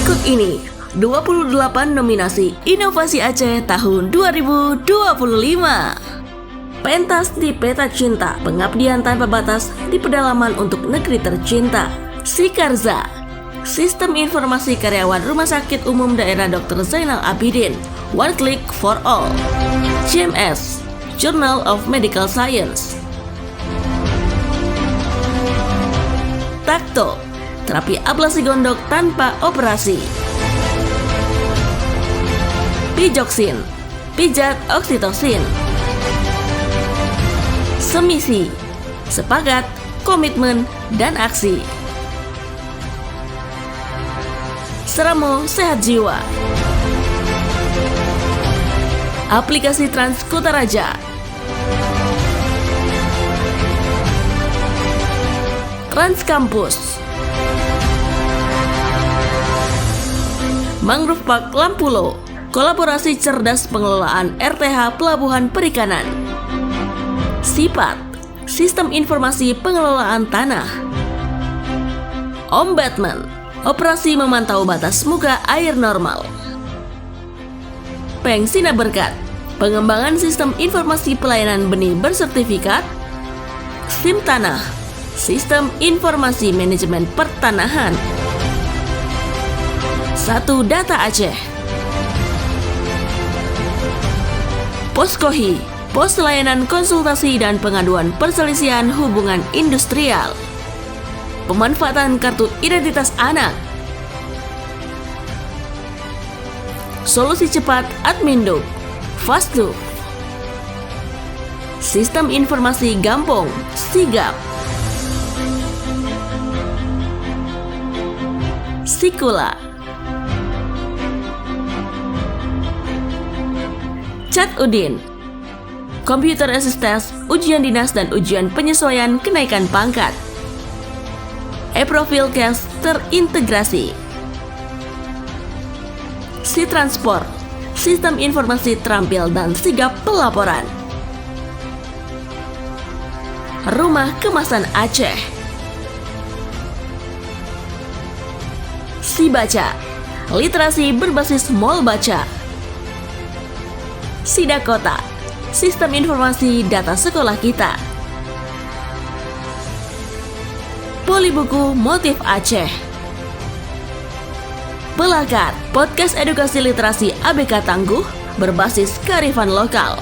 Berikut ini 28 nominasi Inovasi Aceh tahun 2025. Pentas di Peta Cinta, pengabdian tanpa batas di pedalaman untuk negeri tercinta. Sikarza, Sistem Informasi Karyawan Rumah Sakit Umum Daerah Dr. Zainal Abidin, One Click for All. JMS, Journal of Medical Science. Takto, terapi ablasi gondok tanpa operasi. Pijoksin, pijat oksitosin. Semisi, sepakat, komitmen, dan aksi. Seramo Sehat Jiwa. Aplikasi Trans Kutaraja. Trans Kampus. Mangrove Park Lampulo, kolaborasi cerdas pengelolaan RTH Pelabuhan Perikanan. SIPAT, Sistem Informasi Pengelolaan Tanah. Ombudsman, operasi memantau batas muka air normal. Pengsina Berkat, pengembangan sistem informasi pelayanan benih bersertifikat. SIM Tanah, Sistem Informasi Manajemen Pertanahan. Satu Data Aceh. Poskohi, Pos Layanan Konsultasi dan Pengaduan Perselisihan Hubungan Industrial. Pemanfaatan Kartu Identitas Anak. Solusi Cepat Adminduk, Fastloop. Sistem Informasi Gampong, Sigap. Sikula. Chat Udin, Computer Assistance, ujian dinas dan ujian penyesuaian kenaikan pangkat. E-Profil Cash terintegrasi. SiTransport, Sistem Informasi Terampil dan Sigap Pelaporan. Rumah Kemasan Aceh. SiBaca, literasi berbasis mall baca. SIDAKota, Sistem Informasi Data Sekolah Kita. Polibuku Motif Aceh. Belakat, podcast edukasi literasi ABK tangguh berbasis kearifan lokal.